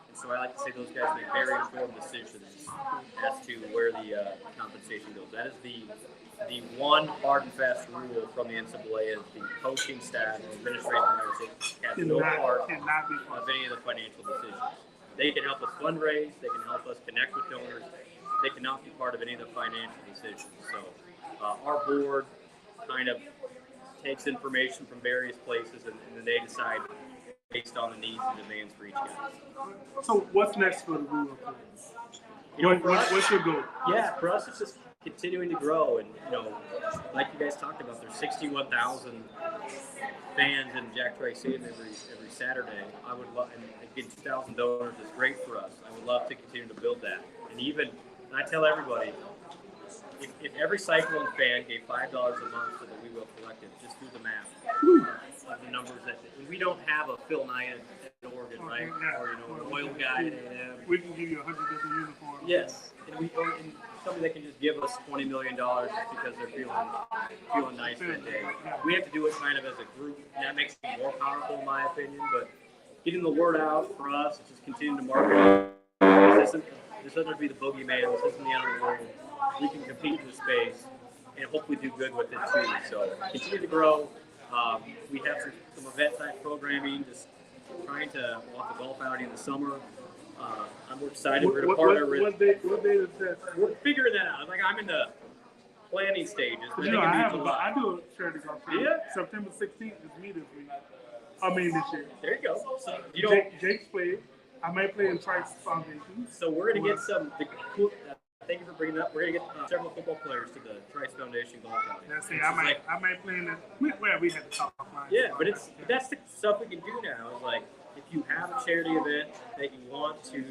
And so I like to say those guys make very informed decisions as to where the compensation goes. That is the one hard and fast rule from the NCAA is the coaching staff and administration has no part of any of the financial decisions. They can help us fundraise. They can help us connect with donors. They cannot be part of any of the financial decisions. So our board kind of takes information from various places and then they decide based on the needs and demands for each guy. So what's next for the Blue Club? What's your goal? Yeah, for us it's just continuing to grow, and like you guys talked about, there's 61,000 fans in Jack Trice Stadium every Saturday. I would love, and getting 2,000 donors is great for us. I would love to continue to build that, and I tell everybody, if every Cyclone fan gave $5 a month to the We Will Collective, just do the math of the numbers that we don't have a Phil Knight at Oregon, right? Yeah. Or an oil guy at A&M. We can give you 100 different uniforms. Yes, and somebody that can just give us $20 million just because they're feeling nice that day. We have to do it kind of as a group, and that makes it more powerful, in my opinion. But getting the word out for us, just continuing to market. This doesn't be the boogeyman. This isn't the end of the world. We can compete in the space and hopefully do good with it too. So continue to grow. We have some event type programming, just trying to walk the golf outing in the summer. I'm excited. We're going to partner with. What day is that? We're figuring that out. Like I'm in the planning stages. I do a charity golf tournament. Yeah. September 16th is me this week. This year. There you go. So Jake's played. I might play in Trice Foundation. So we're going to get some. Thank you for bringing it up. We're going to get several football players to the Trice Foundation golf outing. That's it. I might play in that. Well, we had to talk offline. Yeah, but that's the stuff we can do now. Is like if you have a charity event that you want to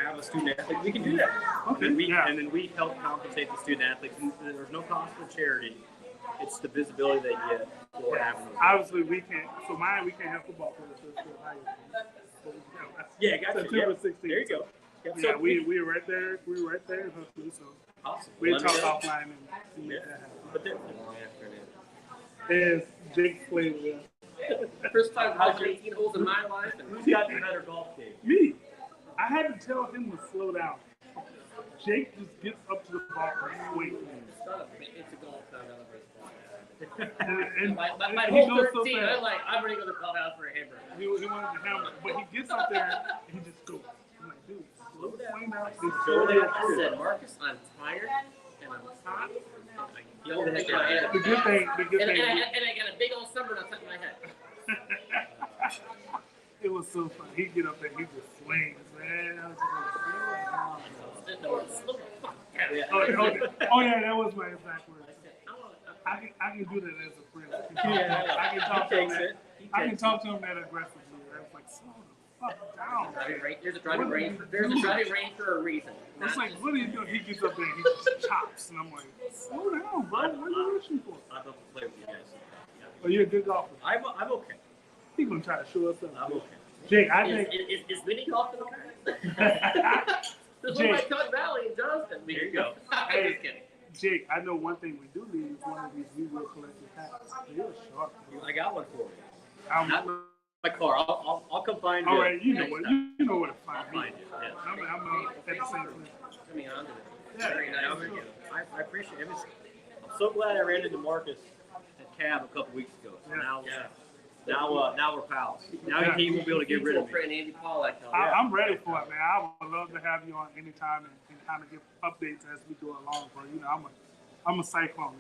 have a student athlete, we can do that. Okay. And then we help compensate the student athletes. There's no cost for charity. It's the visibility they get for having them. Obviously, we can't. So we can't have football players. Yeah, gotcha. September 16th. There you go. Yep. Yeah, we were right there. We were right there in Husky, so awesome. we talked offline and see what that happened. But then, As Jake played with. First time I've 18 holes in my life. And who's got the better golf game? Me. I had to tell him to slow down. Jake just gets up to the ball and swings. It's a golf town. And my he whole goes 13, so fast. I'm ready to go to the clubhouse for a hamburger. He wanted to hammer, but he gets up there and he just goes. I'm like, dude, slow down. I said, Marcus, I'm tired and I'm hot. And I the heck out. The good thing. And I got a big old sunburn on top of my head. It was so fun. He'd get up there, he just swings, man. I was just like, oh yeah, that was my exact word. I can do that as a friend. I can talk to him that. I can talk to him that aggressively. I was like, slow the fuck down. There's a driving range. There's a driving range for a reason. It's like, what are you doing? He gets up there and he just chops, and I'm like, slow down, bro. What are you rushing for? I'd love to play with you guys. Oh, you're a good golfer. I'm okay. He's gonna try to show us something. I'm okay. Jake, I think is mini golf in the cards? There's one by Cut Valley in Johnston. There you go. I'm just kidding. Jake, I know one thing we do need is one of these We Will Collective hats. They're sharp. I got one for you. Not my car. I'll come find you. All right, you know what to find. I'll find you. Yeah. I'm at the same place. Coming on to it. Yeah, Very nice. I appreciate it. I'm so glad I ran into Marcus at Cab a couple weeks ago. So now we're pals. Now he won't be able to get rid of me. Andy Paul, I'm ready for it, man. I would love to have you on anytime and kind of give updates as we go along. But I'm a Cyclone.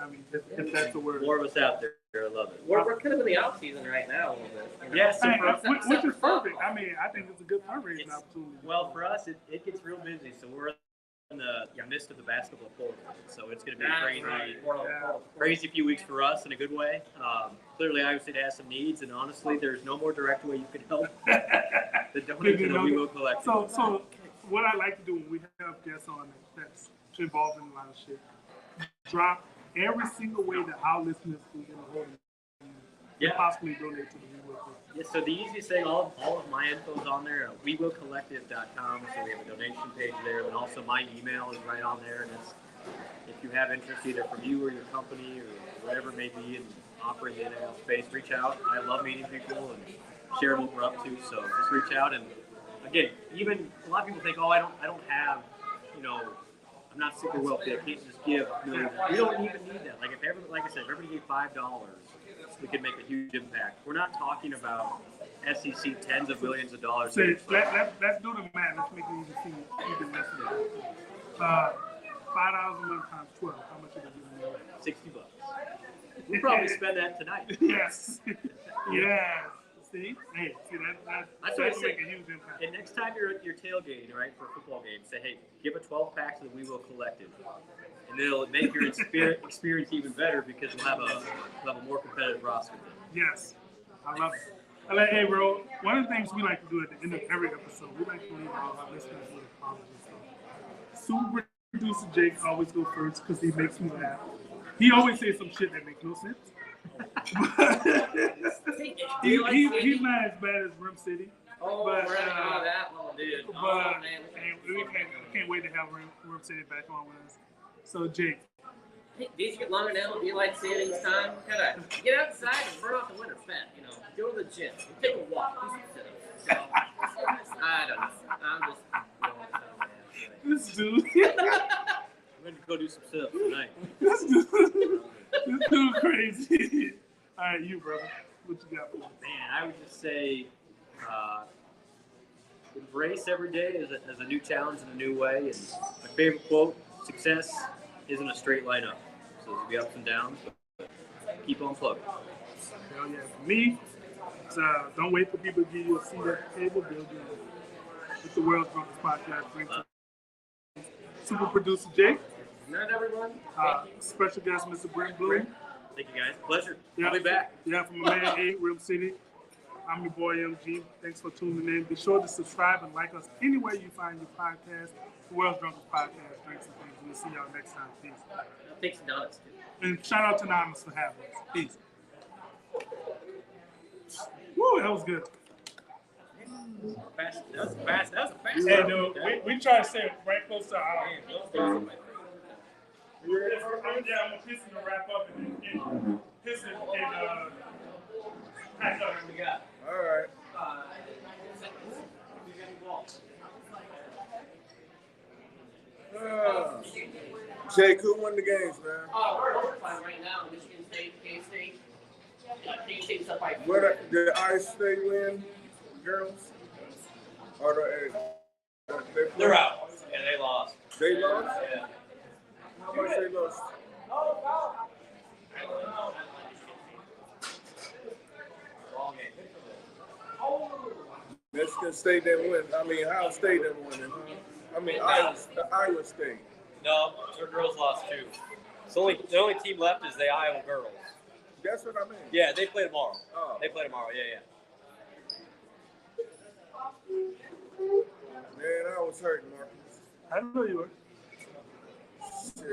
I mean, if that's the word. More of us out there. I love it. We're kind of in the off season right now a little bit. Yes, which is perfect. I mean, I think it's a good fundraising opportunity. Well, for us, it gets real busy. So we're in the midst of the basketball portal. So it's going to be crazy few weeks for us in a good way. Clearly, Iowa State has some needs, and honestly, there's no more direct way you can help the donors to the We Will Collective. So what I like to do when we have guests on that's involved in a lot of shit, drop every single way that our listeners can get a hold of you. to Yeah. possibly donate to the We Will Cause. Yeah, so the easiest thing, all of my info is on there, wewillcollective.com. So we have a donation page there, and also my email is right on there. And it's, if you have interest either from you or your company or whatever it may be in operating the NIL space, reach out. I love meeting people and sharing what we're up to. So just reach out. And again, even a lot of people think, oh, I don't have, I'm not super wealthy. I can't just give millions. We don't even need that. Like like I said, if everybody gave $5, we could make a huge impact. We're not talking about SEC tens of millions of dollars. So let's do the math. Let's make it even less than that. $5 a month times 12. How much are they giving away? $60. We'll probably spend that tonight. Yes. Yes. See? Hey, That's that's what I make said. a huge impact. And next time you're tailgating, right, for a football game, say, hey, give a 12-pack to the We Will Collective. And it'll make your experience even better because we'll have a more competitive roster. Yes. I love it. Hey, bro, one of the things we like to do at the end of every episode, we like to leave all our listeners with a comment and stuff. Super producer Jake always go first because he makes me laugh. He always says some shit that makes no sense. He's not as bad as Rim City. Oh, but, that one, dude. But Oh, man. we can't wait to have Rim City back on with us. So, Jake. Hey, these get longer now. Daylight savings time. Gotta get outside and burn off the winter fat. Go to the gym, take a walk, do some sit-ups. So, I don't know. I'm just. This dude. We're going to go do some sit-ups tonight. This dude crazy. All right, you, brother. What you got for me? Man, I would just say embrace every day as a new challenge in a new way. And my favorite quote, success isn't a straight line up. So there'll be ups and downs, but keep on plugging. Hell yeah. For me, it's, don't wait for people to give you a seat at the table. Build your own. It's the World's Drunkest Podcast. Brings super producer Jake. Not everyone. Special guest Mr. Brent Blum. Thank you, guys. Pleasure. Yeah. I'll be back. Yeah, from my man 8, Rim City. I'm your boy MG. Thanks for tuning in. Be sure to subscribe and like us anywhere you find your podcast. The World's Drunkest Podcast. Thanks and things. We'll see y'all next time. Peace. I'll take some donuts too. And shout out to Anonymous for having us. Peace. Woo, that was good. Fast. That was fast. That was a fast. Hey, dude, we try to stay right close to our I'm gonna piss him to wrap up and then piss him and pack up. What we got? All right. Jake, who won the games, man? We're overtime right now. Michigan State, K-State. K-State's up by 4. What did Ice State win, girls? Or They're out. Yeah, they lost. They lost? Yeah. How much they lost? Wrong game. Michigan State didn't win. I mean, Ohio State didn't win it. I mean, Iowa State. No, their girls lost too. So the only team left is the Iowa girls. That's what I mean. Yeah, they play tomorrow. Oh. They play tomorrow. Yeah. Man, I was hurting, Marcus. I know you were. Shit.